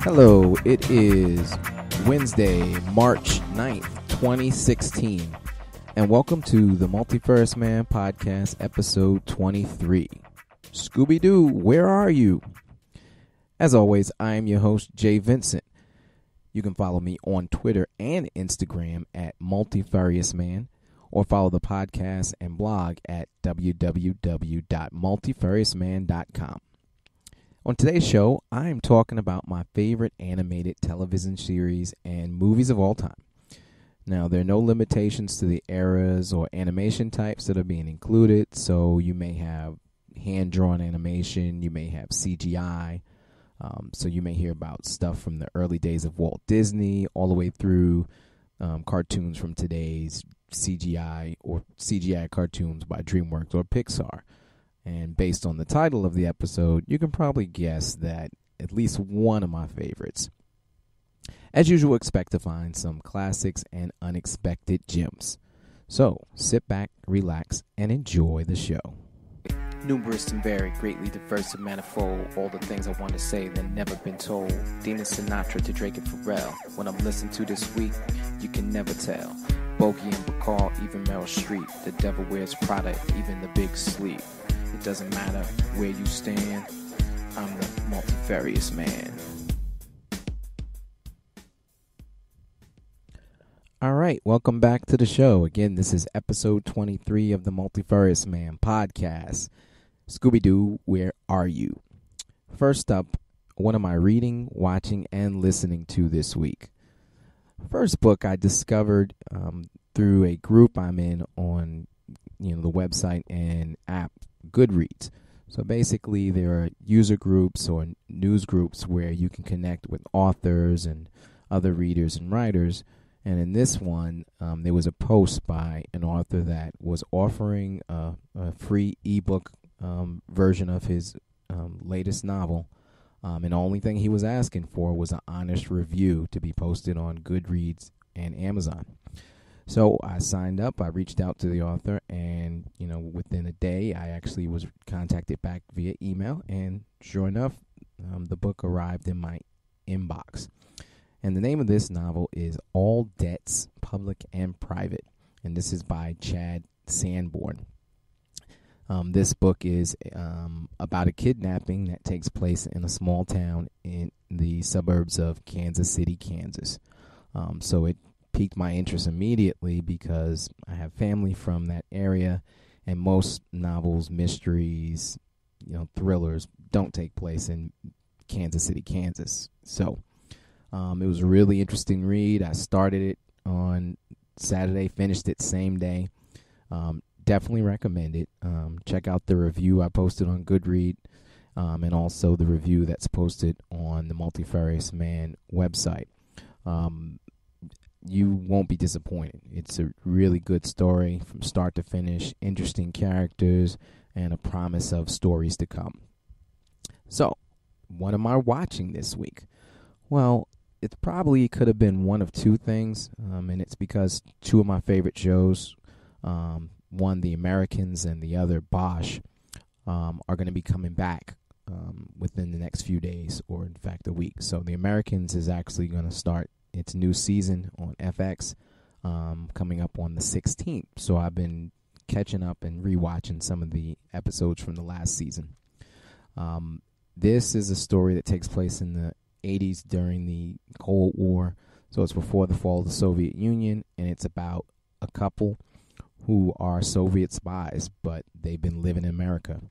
Hello, it is Wednesday, March 9th, 2016, and welcome to the Multi-First Man Podcast, episode 23. Scooby-Doo, where are you? As always, I am your host, Jay Vincent. You can follow me on Twitter and Instagram at MultifariousMan, or follow the podcast and blog at www.multifariousman.com. On today's show, I am talking about my favorite animated television series and movies of all time. Now, there are no limitations to the eras or animation types that are being included, so you may have hand-drawn animation, you may have CGI, so you may hear about stuff from the early days of Walt Disney all the way through cartoons from today's CGI or CGI cartoons by DreamWorks or Pixar. And based on the title of the episode, you can probably guess that at least one of my favorites. As usual, expect to find some classics and unexpected gems. So, sit back, relax, and enjoy the show. Numerous and varied, greatly diverse and manifold. All the things I want to say that never been told. Demon Sinatra to Drake and Pharrell. When I'm listening to this week, you can never tell. Bogey and Bacall, even Meryl Streep. The devil wears Prada, even the big sleep. It doesn't matter where you stand, I'm the multifarious man. All right, welcome back to the show. Again, this is episode 23 of the Multifarious Man podcast. Scooby-Doo, where are you? First up, what am I reading, watching, and listening to this week? First book I discovered through a group I'm in on the website and app Goodreads. So basically there are user groups or news groups where you can connect with authors and other readers and writers. And in this one, there was a post by an author that was offering a free ebook version of his latest novel. And the only thing he was asking for was an honest review to be posted on Goodreads and Amazon. So I signed up, I reached out to the author, and, within a day, I actually was contacted back via email, and sure enough, the book arrived in my inbox. And the name of this novel is All Debts, Public and Private, and this is by Chad Sanborn. This book is about a kidnapping that takes place in a small town in the suburbs of Kansas City, Kansas. So it piqued my interest immediately because I have family from that area, and most novels, mysteries, thrillers don't take place in Kansas City, Kansas. So it was a really interesting read. I started it on Saturday, finished it same day. Definitely recommend it. Check out the review I posted on Goodreads, and also the review that's posted on the Multifarious Man website. You won't be disappointed. It's a really good story from start to finish, interesting characters, and a promise of stories to come. So, what am I watching this week? Well, it probably could have been one of two things, and it's because two of my favorite shows, one The Americans and the other Bosch, are going to be coming back within the next few days, or in fact a week. So The Americans is actually going to start its new season on FX coming up on the 16th. So I've been catching up and rewatching some of the episodes from the last season. This is a story that takes place in the 80s during the Cold War. So it's before the fall of the Soviet Union, and it's about a couple who are Soviet spies, but they've been living in America.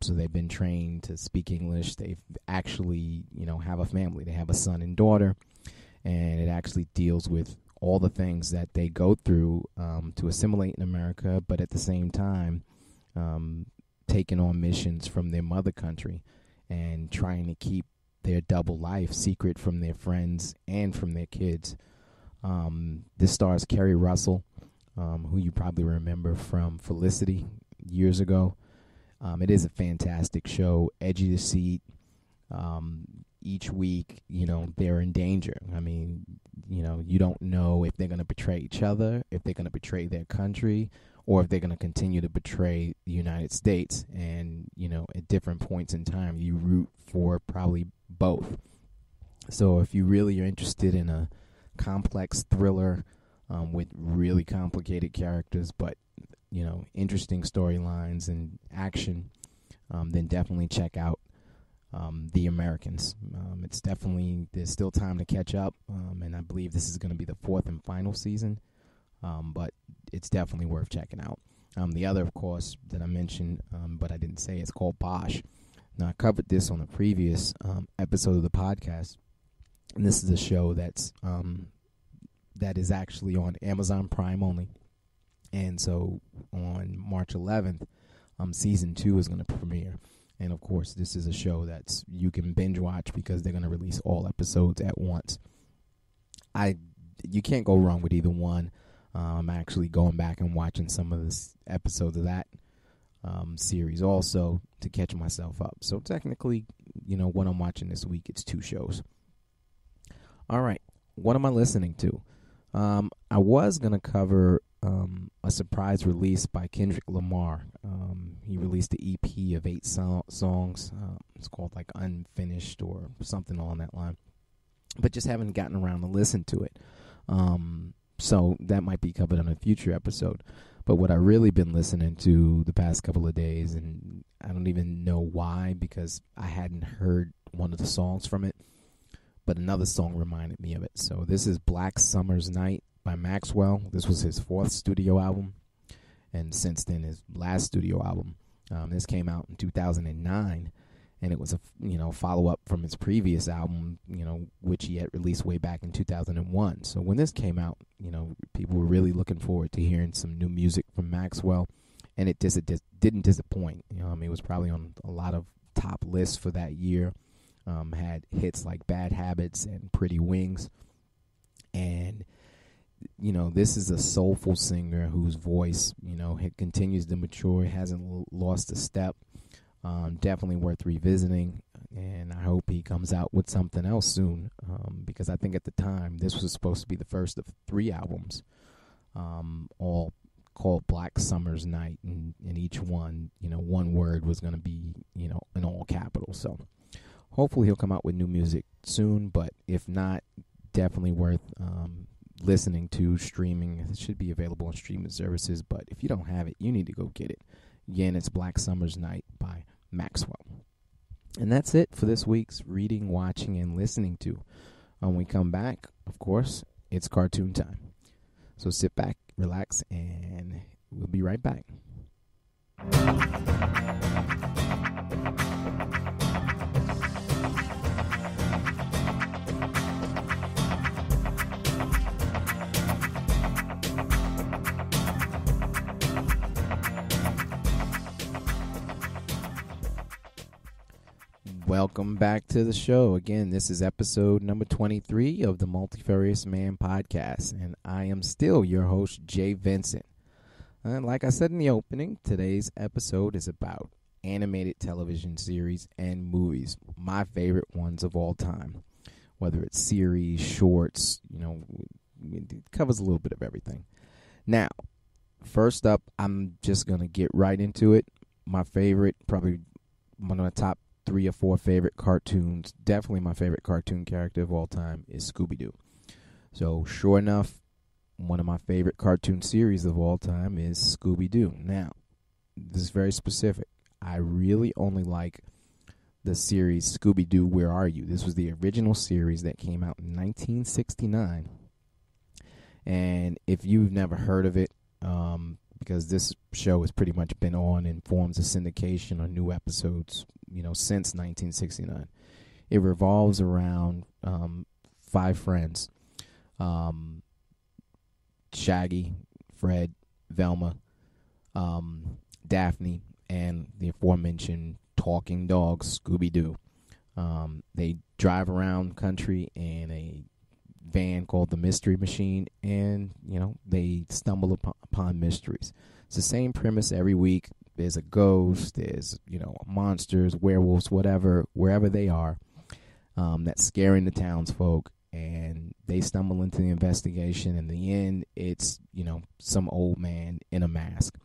So they've been trained to speak English. They've actually, have a family. They have a son and daughter, and it actually deals with all the things that they go through to assimilate in America, but at the same time, taking on missions from their mother country and trying to keep their double life secret from their friends and from their kids. This stars Kerry Russell, who you probably remember from Felicity years ago. It is a fantastic show, edgy to seat. Each week, they're in danger. I mean, you don't know if they're going to betray each other, if they're going to betray their country, or if they're going to continue to betray the United States. And, at different points in time, you root for probably both. So if you really are interested in a complex thriller with really complicated characters, but interesting storylines and action, then definitely check out The Americans. There's still time to catch up, and I believe this is going to be the 4th and final season, but it's definitely worth checking out. The other, of course, that I mentioned, but I didn't say, it's called Bosch. Now, I covered this on a previous episode of the podcast, and this is a show that is actually on Amazon Prime only. And so on March 11th, season 2 is going to premiere. And of course, this is a show that you can binge watch because they're going to release all episodes at once. You can't go wrong with either one. I'm actually going back and watching some of the episodes of that series also to catch myself up. So technically, what I'm watching this week, it's 2 shows. All right, what am I listening to? I was going to cover a surprise release by Kendrick Lamar. He released an EP of 8 songs. It's called like Unfinished or something along that line. But just haven't gotten around to listen to it. So that might be covered on a future episode. But what I've really been listening to the past couple of days, and I don't even know why, because I hadn't heard one of the songs from it, but another song reminded me of it. So this is Black Summer's Night by Maxwell. This was his 4th studio album, and since then his last studio album. This came out in 2009, and it was a follow-up from his previous album, which he had released way back in 2001. So when this came out, people were really looking forward to hearing some new music from Maxwell, and it didn't disappoint. It was probably on a lot of top lists for that year. Had hits like Bad Habits and Pretty Wings, and this is a soulful singer whose voice, continues to mature, hasn't lost a step. Definitely worth revisiting, and I hope he comes out with something else soon, because I think at the time this was supposed to be the first of 3 albums, all called Black Summer's Night, and each one, one word was going to be, in all capitals. So hopefully he'll come out with new music soon, but if not, definitely worth listening to, streaming. It should be available on streaming services, but if you don't have it, you need to go get it. Again, it's Black Summer's Night by Maxwell. And that's it for this week's reading, watching, and listening to. When we come back, of course, it's cartoon time. So sit back, relax, and we'll be right back. Welcome back to the show. Again, this is episode number 23 of the Multifarious Man podcast, and I am still your host, Jay Vincent. And like I said in the opening, today's episode is about animated television series and movies, my favorite ones of all time. Whether it's series, shorts, it covers a little bit of everything. Now, first up, I'm just going to get right into it. My favorite, probably one of the top 3 or 4 favorite cartoons, definitely my favorite cartoon character of all time is Scooby-Doo. So sure enough, one of my favorite cartoon series of all time is Scooby-Doo. Now, this is very specific. I really only like the series Scooby-Doo, Where Are You? This was the original series that came out in 1969. And if you've never heard of it, because this show has pretty much been on in forms of syndication or new episodes, since 1969. It revolves around 5 friends. Shaggy, Fred, Velma, Daphne, and the aforementioned talking dog, Scooby-Doo. They drive around country in a van called the Mystery Machine, and they stumble upon mysteries. It's the same premise every week. There's a ghost, there's monsters, werewolves, whatever, wherever they are, that's scaring the townsfolk, and they stumble into the investigation. In the end, it's some old man in a mask.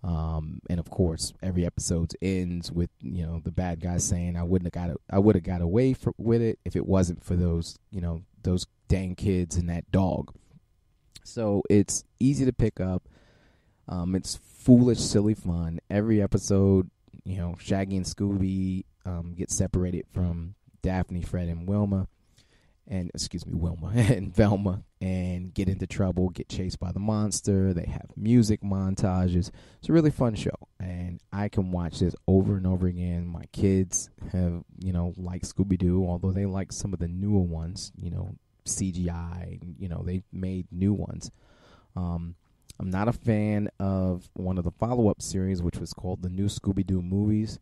And of course, every episode ends with the bad guy saying, I would have got away with it if it wasn't for those those dang kids and that dog." So it's easy to pick up. It's foolish, silly fun. Every episode, Shaggy and Scooby get separated from Daphne, Fred, and Wilma, and Wilma and Velma, and get into trouble, get chased by the monster. They have music montages. It's a really fun show, and I can watch this over and over again. My kids have, like Scooby-Doo, although they like some of the newer ones, CGI, they've made new ones. I'm not a fan of one of the follow-up series, which was called the New Scooby-Doo Movies,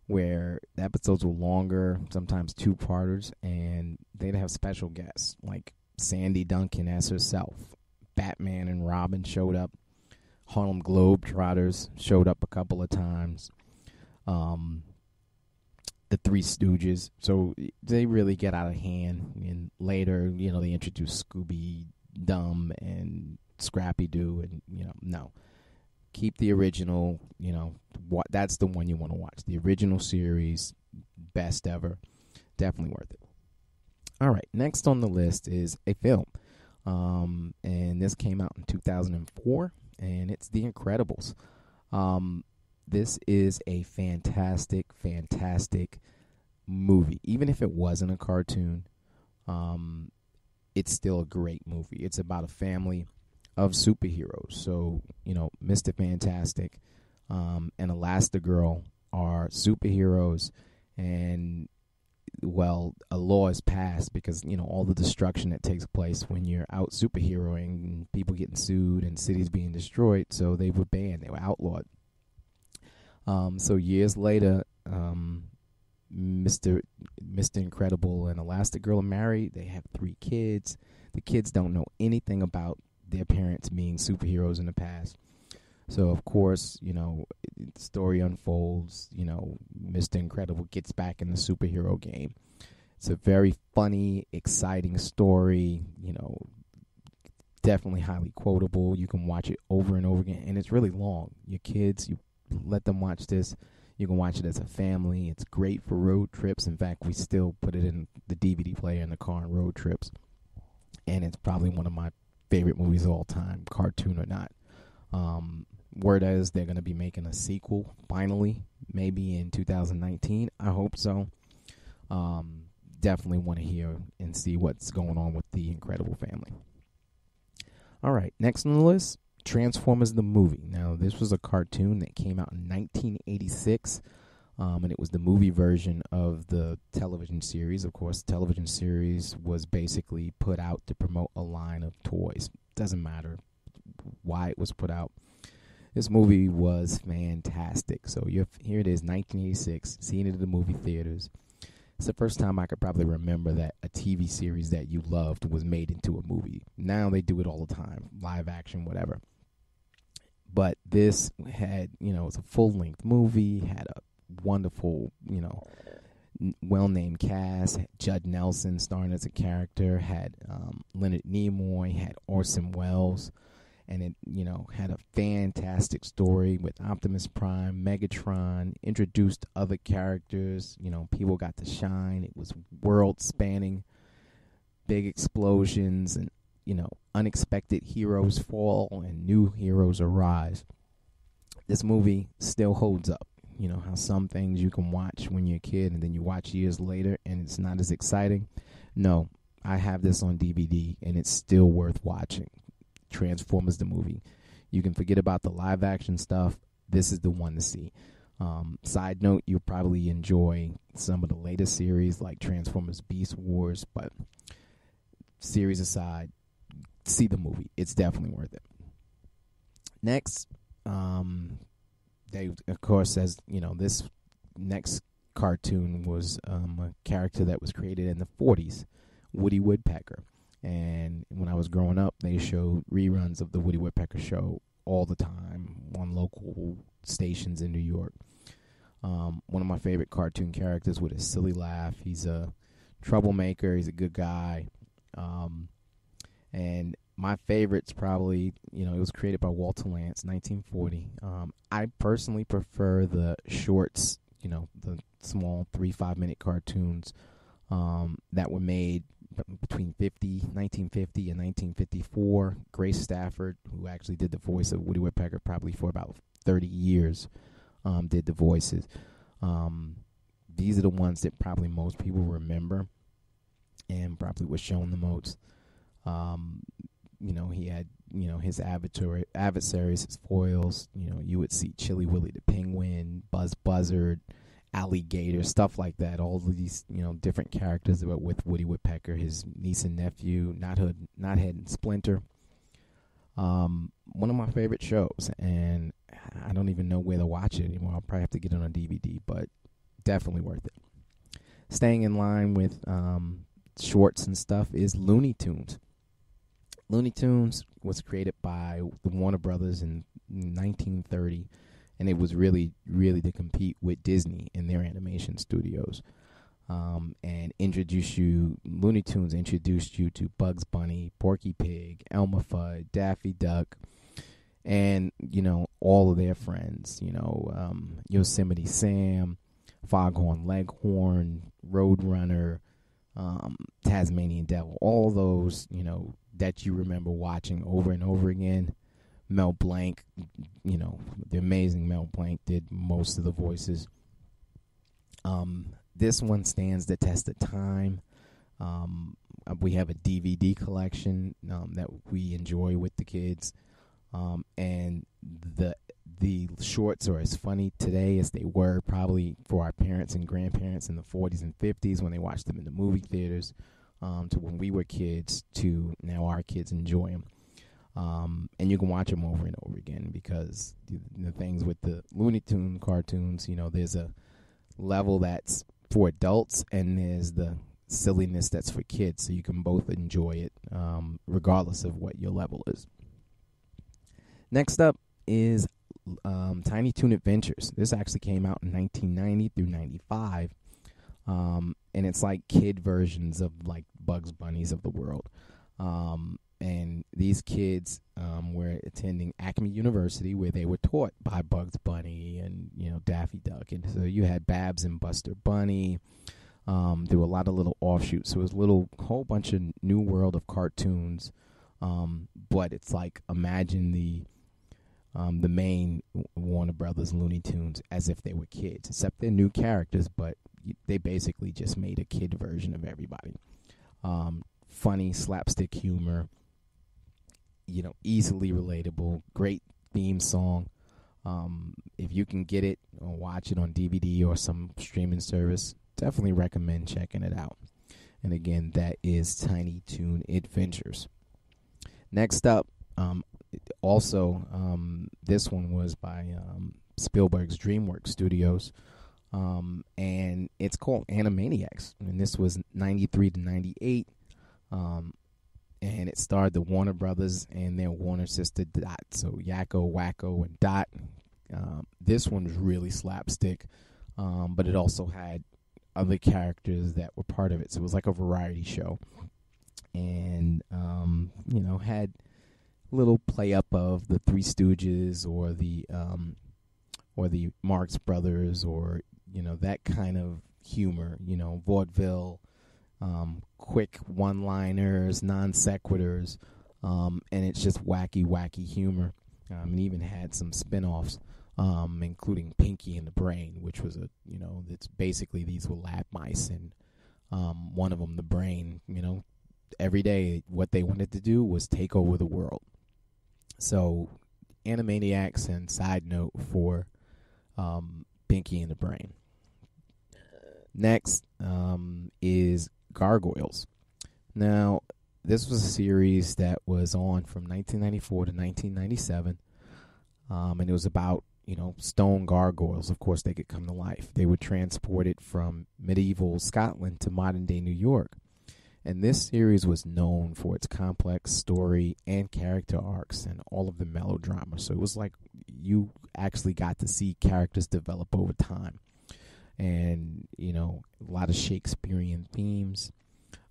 where the episodes were longer, sometimes two-parters, and they'd have special guests, like Sandy Duncan as herself. Batman and Robin showed up. Harlem Globetrotters showed up a couple of times. The Three Stooges. So they really get out of hand. And later, they introduced Scooby Dumb and Scrappy Doo, and no. Keep the original, that's the one you want to watch. The original series, best ever. Definitely worth it. All right, next on the list is a film. And this came out in 2004, and it's The Incredibles. This is a fantastic, fantastic movie. Even if it wasn't a cartoon, it's still a great movie. It's about a family of superheroes. So, Mr. Fantastic and Elastigirl are superheroes, and a law is passed because, all the destruction that takes place when you're out superheroing, and people getting sued and cities being destroyed, so they were banned, they were outlawed. So years later, Mr. Incredible and Elastigirl are married. They have 3 kids. The kids don't know anything about their parents being superheroes in the past. So, of course, the story unfolds. Mr. Incredible gets back in the superhero game. It's a very funny, exciting story, definitely highly quotable. You can watch it over and over again, and it's really long. Your kids, you let them watch this. You can watch it as a family. It's great for road trips. In fact, we still put it in the DVD player in the car on road trips. And it's probably one of my favorite movies of all time, cartoon or not. Word is they're going to be making a sequel, finally, maybe in 2019. I hope so. Definitely want to hear and see what's going on with the Incredible family. All right, next on the list, Transformers the movie. Now, this was a cartoon that came out in 1986, and it was the movie version of the television series. Of course, the television series was basically put out to promote a line of toys. Doesn't matter why it was put out. This movie was fantastic. So here it is, 1986, seeing it in the movie theaters. It's the first time I could probably remember that a TV series that you loved was made into a movie. Now they do it all the time, live action, whatever. But this had, it's a full-length movie, had a wonderful, well-named cast. Had Judd Nelson starring as a character, had Leonard Nimoy, had Orson Welles, and it, had a fantastic story with Optimus Prime, Megatron, introduced other characters, people got to shine. It was world-spanning, big explosions, and, unexpected heroes fall and new heroes arise. This movie still holds up. How some things you can watch when you're a kid and then you watch years later and it's not as exciting. No, I have this on DVD and it's still worth watching. Transformers the movie. You can forget about the live action stuff. This is the one to see. Side note, you'll probably enjoy some of the latest series like Transformers Beast Wars, but series aside, see the movie. It's definitely worth it. Next, they, of course, as this next cartoon was a character that was created in the 40s, Woody Woodpecker. And when I was growing up, they showed reruns of the Woody Woodpecker show all the time on local stations in New York. One of my favorite cartoon characters with a silly laugh. He's a troublemaker. He's a good guy. And My favorites probably, it was created by Walter Lantz, 1940. I personally prefer the shorts, the small 3-5 minute cartoons that were made between 1950 and 1954. Grace Stafford, who actually did the voice of Woody Woodpecker probably for about 30 years, did the voices. These are the ones that probably most people remember and probably was shown the most. He had, his adversaries, his foils. You would see Chilly Willy the Penguin, Buzz Buzzard, Alligator, stuff like that. All of these, different characters with Woody Woodpecker, his niece and nephew, Knothead and Splinter. One of my favorite shows, and I don't even know where to watch it anymore. I'll probably have to get it on DVD, but definitely worth it. Staying in line with shorts and stuff is Looney Tunes. Looney Tunes was created by the Warner Brothers in 1930, and it was really to compete with Disney in their animation studios. And Looney Tunes introduced you to Bugs Bunny, Porky Pig, Elmer Fudd, Daffy Duck, and, all of their friends, Yosemite Sam, Foghorn Leghorn, Roadrunner, Tasmanian Devil, all those, that you remember watching over and over again. Mel Blanc, the amazing Mel Blanc did most of the voices. This one stands the test of time. We have a DVD collection that we enjoy with the kids, and the shorts are as funny today as they were probably for our parents and grandparents in the 40s and 50s when they watched them in the movie theaters, to when we were kids to now our kids enjoy them. And you can watch them over and over again because the things with the Looney Tune cartoons, there's a level that's for adults and there's the silliness that's for kids, so you can both enjoy it regardless of what your level is. Next up is Tiny Toon Adventures. This actually came out in 1990 through 95, and it's like kid versions of like Bugs Bunnies of the world. And these kids were attending Acme University, where they were taught by Bugs Bunny and Daffy Duck, and so you had Babs and Buster Bunny. There were a lot of little offshoots, so it was a whole bunch of new world of cartoons. But it's like imagine the main Warner Brothers Looney Tunes as if they were kids, except they're new characters, but they basically just made a kid version of everybody. Funny slapstick humor. Easily relatable, great theme song. If you can get it or watch it on DVD or some streaming service, definitely recommend checking it out. And again, that is Tiny Toon Adventures. Next up, this one was by Spielberg's DreamWorks Studios, and it's called Animaniacs, and this was 93 to 98. And it starred the Warner Brothers and their Warner sister Dot. So Yakko, Wacko, and Dot. This one was really slapstick, but it also had other characters that were part of it. So it was like a variety show. And, had a little play up of the Three Stooges or the Marx Brothers or, that kind of humor, vaudeville. Quick one-liners, non sequiturs, and it's just wacky humor. And even had some spin-offs, including Pinky and the Brain, which was it's basically these were lab mice, and one of them, the Brain, every day what they wanted to do was take over the world. So, Animaniacs, and side note for Pinky and the Brain. Next is Gargoyles. Now, this was a series that was on from 1994 to 1997, and it was about, stone gargoyles. Of course, they could come to life. They were transported from medieval Scotland to modern-day New York, and this series was known for its complex story and character arcs and all of the melodrama. So it was like you actually got to see characters develop over time. And, a lot of Shakespearean themes.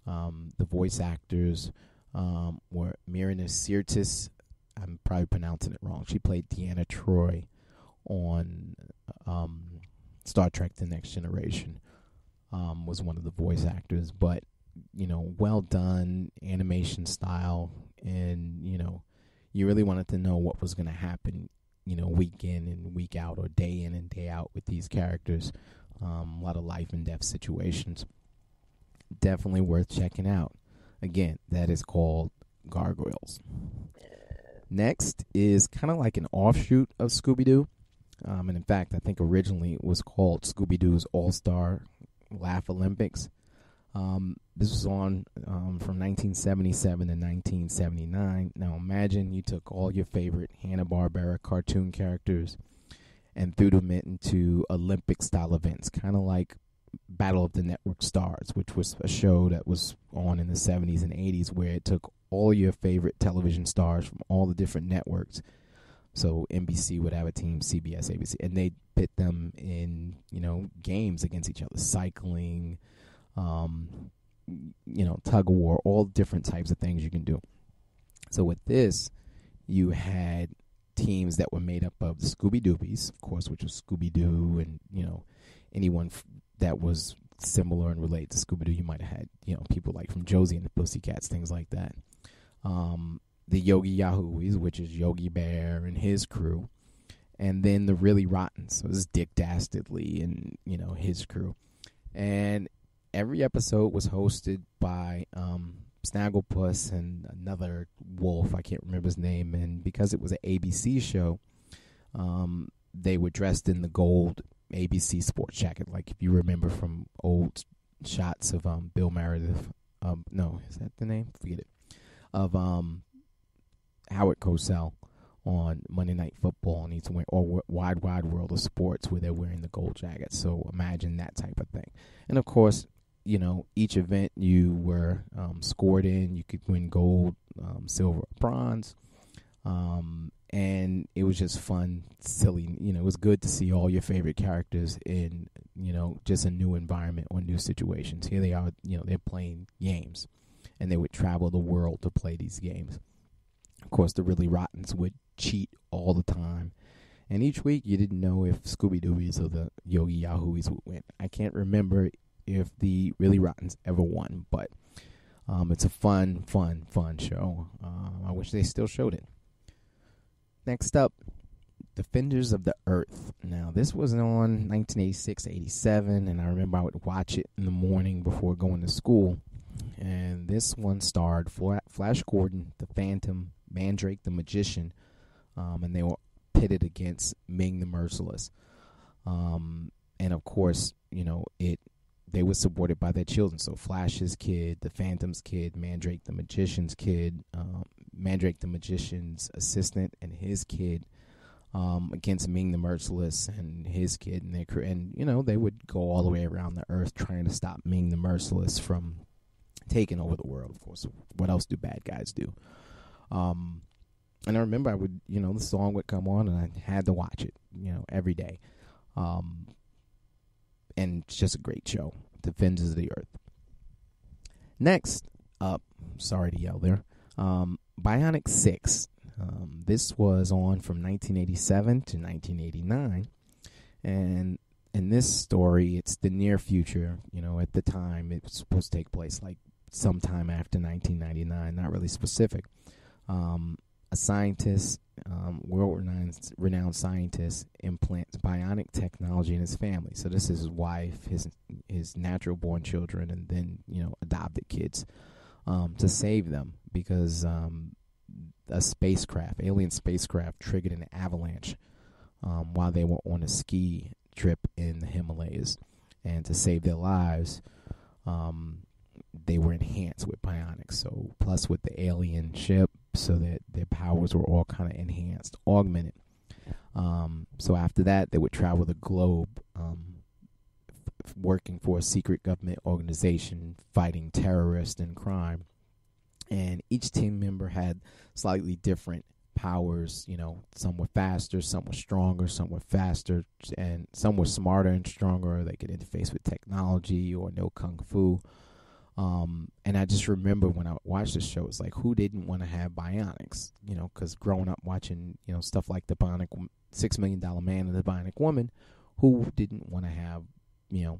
The voice actors were Mirna Sirtis. I'm probably pronouncing it wrong. She played Deanna Troi on Star Trek: The Next Generation. Was one of the voice actors, but well done animation style, and you really wanted to know what was going to happen, week in and week out, or day in and day out with these characters. A lot of life and death situations. Definitely worth checking out. Again, that is called Gargoyles. Next is kind of like an offshoot of Scooby-Doo. And in fact, I think originally it was called Scooby-Doo's All-Star Laugh Olympics. This was on from 1977 to 1979. Now imagine you took all your favorite Hanna-Barbera cartoon characters and threw them into Olympic-style events, kind of like Battle of the Network Stars, which was a show that was on in the 70s and 80s where it took all your favorite television stars from all the different networks. So NBC would have a team, CBS, ABC, and they'd pit them in, games against each other, cycling, tug of war, all different types of things you can do. So with this, you had teams that were made up of the Scooby-Doobies, of course, which was Scooby-Doo, and, anyone that was similar and related to Scooby-Doo. You might have had, people like from Josie and the Pussycats, things like that. The Yogi Yahoos, which is Yogi Bear and his crew. And then the Really Rottens, so this is Dick Dastardly and, his crew. And every episode was hosted by Snagglepuss and another wolf, I can't remember his name. And because it was an ABC show, they were dressed in the gold ABC sports jacket, like if you remember from old shots of Bill Meredith. No, is that the name? Forget it. Of Howard Cosell on Monday Night Football, and he's wearing, or Wide World of Sports, where they're wearing the gold jackets. So imagine that type of thing. And of course, each event you were scored in, you could win gold, silver, bronze. And it was just fun, silly. It was good to see all your favorite characters in, just a new environment or new situations. Here they are, they're playing games, and they would travel the world to play these games. Of course, the Really Rottens would cheat all the time. And each week, you didn't know if Scooby-Doobies or the Yogi Yahoos would win. I can't remember if the Really Rottens ever won, but it's a fun show. I wish they still showed it. Next up, Defenders of the Earth. Now, this was on 1986-87, and I remember I would watch it in the morning before going to school. And this one starred Flash Gordon, the Phantom, Mandrake the Magician, and they were pitted against Ming the Merciless. And of course, they were supported by their children. So Flash's kid, the Phantom's kid, Mandrake the Magician's kid, Mandrake the Magician's assistant, and his kid, against Ming the Merciless and his kid and their crew. And they would go all the way around the earth trying to stop Ming the Merciless from taking over the world. Of course, what else do bad guys do? And I remember I would, the song would come on, and I had to watch it, every day. And it's just a great show, Defenders of the Earth. Next up, sorry to yell there, Bionic 6. This was on from 1987 to 1989. And in this story, it's the near future. At the time, it was supposed to take place like sometime after 1999, not really specific. A scientist, world-renowned scientist, implants bionic technology in his family. So this is his wife, his natural-born children, and then adopted kids, to save them because a alien spacecraft, triggered an avalanche while they were on a ski trip in the Himalayas, and to save their lives, they were enhanced with bionics. So plus with the alien ship, so that their powers were all kind of enhanced, augmented. So after that, they would travel the globe, working for a secret government organization, fighting terrorists and crime. And each team member had slightly different powers. Some were faster, some were stronger, some were faster, and some were smarter and stronger. They could interface with technology or know kung fu. And I just remember when I watched the show, it's like, who didn't want to have bionics? You know, because growing up watching, you know, stuff like the $6 Million Man and the Bionic Woman, who didn't want to have, you know,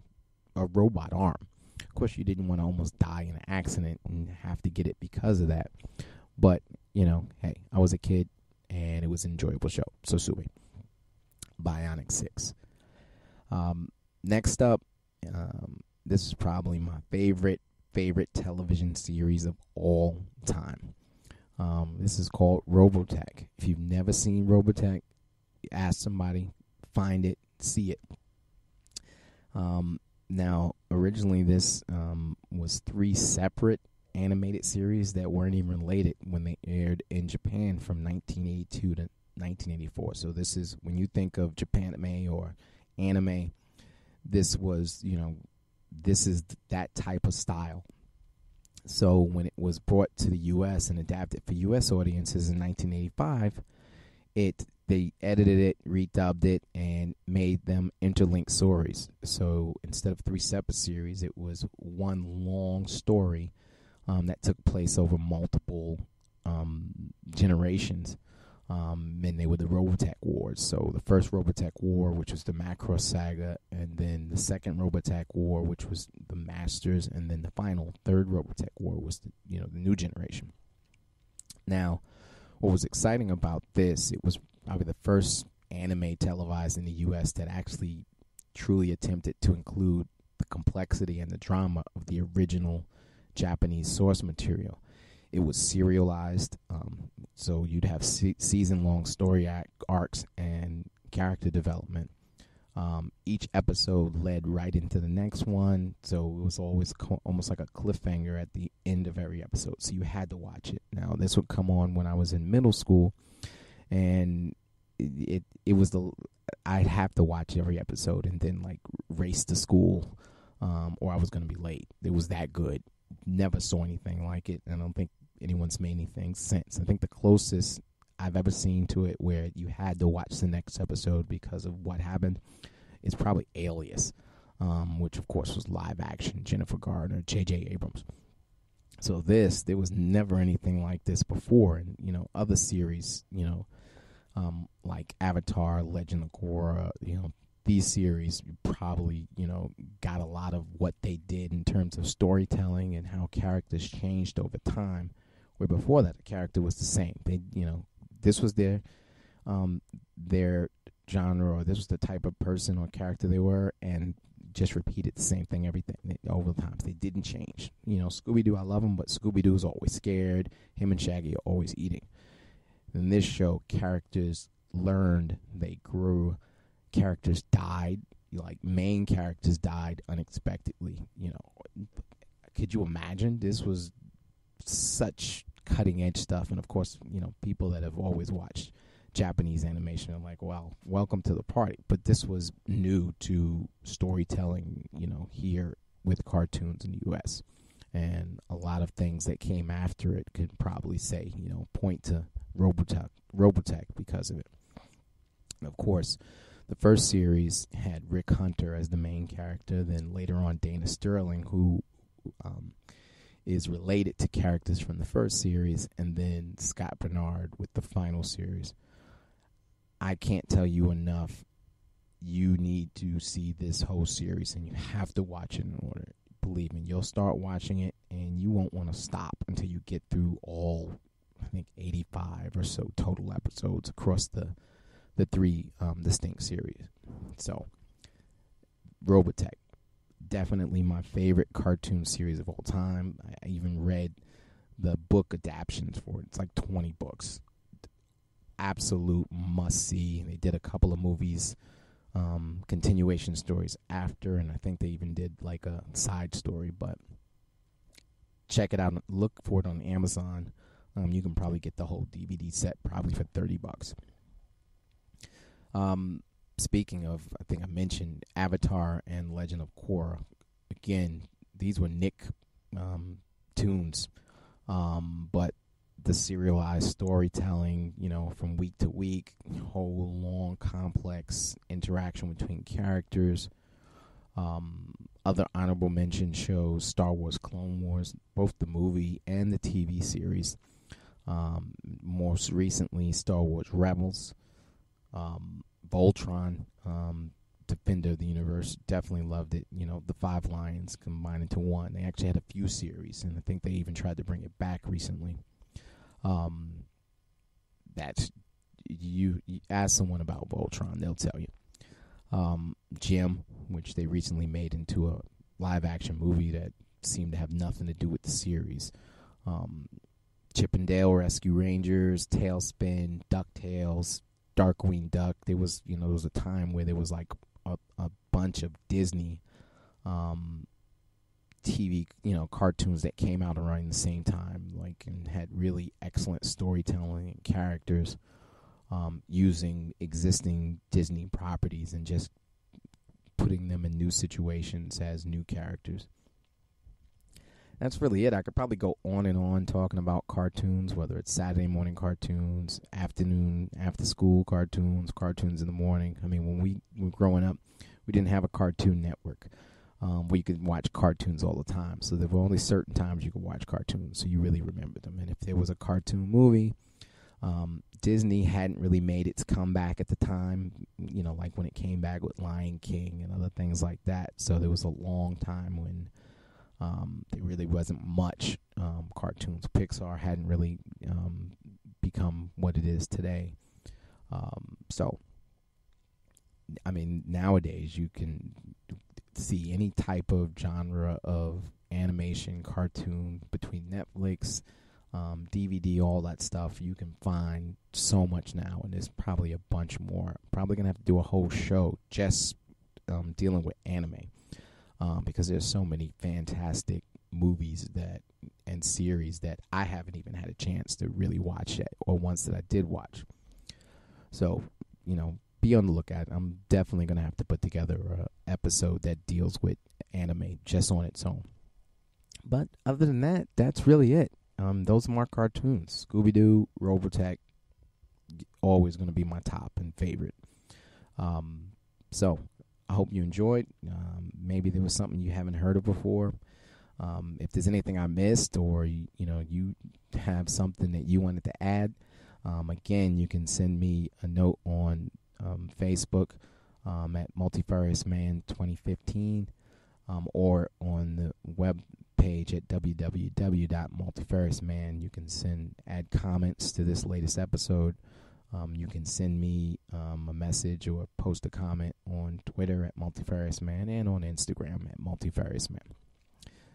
a robot arm? Of course, you didn't want to almost die in an accident and have to get it because of that. But, you know, hey, I was a kid, and it was an enjoyable show. So sue me. Bionic 6. Next up, this is probably my favorite television series of all time. This is called Robotech. If you've never seen Robotech, ask somebody, find it, see it. Now, originally this was 3 separate animated series that weren't even related when they aired in Japan from 1982 to 1984. So this is, when you think of Japanime or anime, this was, you know, this is that type of style. So when it was brought to the U.S. and adapted for U.S. audiences in 1985, they edited it, redubbed it, and made them interlinked stories. So instead of 3 separate series, it was one long story that took place over multiple generations. And they were the Robotech Wars. So the first Robotech War, which was the Macross Saga, and then the second Robotech War, which was the Masters, and then the final third Robotech War was the new generation. Now, what was exciting about this, it was probably the first anime televised in the U.S. that actually truly attempted to include the complexity and the drama of the original Japanese source material. It was serialized, so you'd have season-long story arcs and character development. Each episode led right into the next one, so it was always almost like a cliffhanger at the end of every episode, so you had to watch it. Now, this would come on when I was in middle school, and it was I'd have to watch every episode and then, like, race to school, or I was going to be late. It was that good. Never saw anything like it, and I don't think anyone's made anything since. I think the closest I've ever seen to it where you had to watch the next episode because of what happened is probably Alias, which of course was live action, Jennifer Garner, J.J. Abrams. So there was never anything like this before. And, you know, other series, you know, like Avatar, Legend of Korra, you know, these series probably, you know, got a lot of what they did in terms of storytelling and how characters changed over time, where before that the character was the same. They, you know, this was their genre, or this was the type of person or character they were, and just repeated the same thing over the times. They didn't change. You know, Scooby-Doo, I love him, but Scooby-Doo is always scared. Him and Shaggy are always eating. In this show, characters learned, they grew, characters died, like main characters died unexpectedly. You know, could you imagine? This was such cutting edge stuff, and of course, you know, people that have always watched Japanese animation are like, well, welcome to the party. But this was new to storytelling, you know, here with cartoons in the U.S. And a lot of things that came after it could probably say, you know, point to Robotech because of it. And of course, the first series had Rick Hunter as the main character. Then later on, Dana Sterling, who is related to characters from the first series, and then Scott Bernard with the final series. I can't tell you enough. You need to see this whole series, and you have to watch it in order. Believe me, you'll start watching it, and you won't want to stop until you get through all, I think, 85 or so total episodes across the 3 distinct series. So, Robotech, definitely my favorite cartoon series of all time. I even read the book adaptions for it. It's like 20 books. Absolute must-see. They did a couple of movies, continuation stories after, and I think they even did like a side story, but check it out. Look for it on Amazon. You can probably get the whole DVD set probably for $30. Speaking of, I think I mentioned Avatar and Legend of Korra. Again, these were Nick tunes, but the serialized storytelling, you know, from week to week, whole long complex interaction between characters, Other honorable mention shows: Star Wars Clone Wars, both the movie and the TV series. Most recently, Star Wars Rebels, Voltron, Defender of the Universe. Definitely loved it. The Five Lions combined into one. They actually had a few series, and I think they even tried to bring it back recently. That's you ask someone about Voltron, they'll tell you. Jim, which they recently made into a live-action movie that seemed to have nothing to do with the series. Chip and Dale Rescue Rangers, Tailspin, DuckTales, Darkwing Duck. There was a time where there was like a bunch of Disney TV, cartoons that came out around the same time, and had really excellent storytelling and characters, using existing Disney properties and just putting them in new situations as new characters. That's really it. I could probably go on and on talking about cartoons, whether it's Saturday morning cartoons, afternoon, after school cartoons in the morning. I mean, when we were growing up, we didn't have a Cartoon Network where you could watch cartoons all the time. So there were only certain times you could watch cartoons, so you really remembered them. And if there was a cartoon movie, Disney hadn't really made its comeback at the time, like when it came back with Lion King and other things like that. So there was a long time when there really wasn't much cartoons. Pixar hadn't really become what it is today. So, I mean, nowadays you can see any type of genre of animation, cartoon, between Netflix, DVD, all that stuff. You can find so much now, and there's probably a bunch more. Probably going to have to do a whole show just dealing with anime. Because there's so many fantastic movies and series that I haven't even had a chance to really watch yet, or ones that I did watch. So, be on the lookout. I'm definitely going to have to put together an episode that deals with anime just on its own. But other than that, that's really it. Those are my cartoons. Scooby-Doo, Robotech, always going to be my top and favorite. So I hope you enjoyed. Maybe there was something you haven't heard of before. If there's anything I missed, or you have something that you wanted to add, again, you can send me a note on Facebook at Multifarious Man 2015, or on the web page at www.multifariousman. You can add comments to this latest episode. You can send me a message or post a comment on Twitter at Multifarious Man, and on Instagram at Multifarious Man.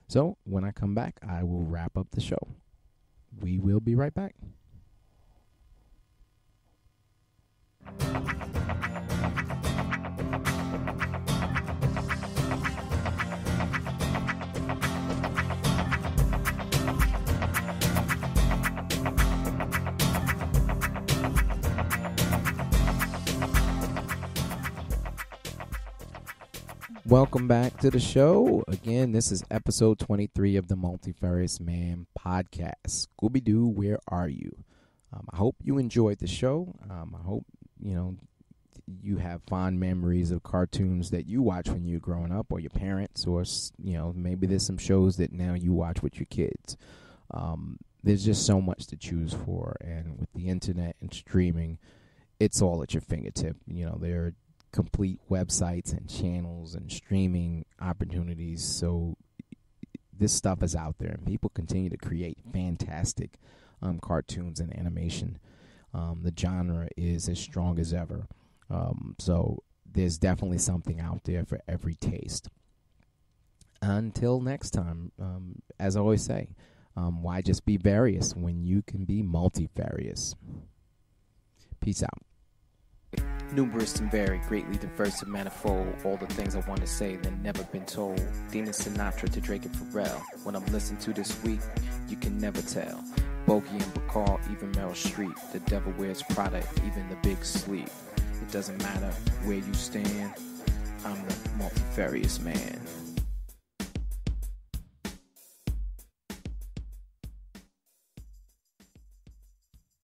So when I come back, I will wrap up the show. We will be right back. Welcome back to the show. Again, this is episode 23 of the Multifarious Man podcast. Scooby-Doo, where are you? I hope you enjoyed the show. I hope, you have fond memories of cartoons that you watched when you were growing up, or your parents, or, maybe there's some shows that now you watch with your kids. There's just so much to choose for, and with the internet and streaming, it's all at your fingertip. There are complete websites and channels and streaming opportunities, so this stuff is out there, and people continue to create fantastic cartoons and animation. The genre is as strong as ever, so there's definitely something out there for every taste. Until next time, as I always say, why just be various when you can be multifarious? Peace out. Numerous and varied, greatly diverse and manifold. All the things I want to say that never been told. Demon Sinatra to Drake and Pharrell. When I'm listening to this week, you can never tell. Bogey and Bacall, even Meryl Streep. The devil wears Prada, even the big sleep. It doesn't matter where you stand, I'm the multifarious man.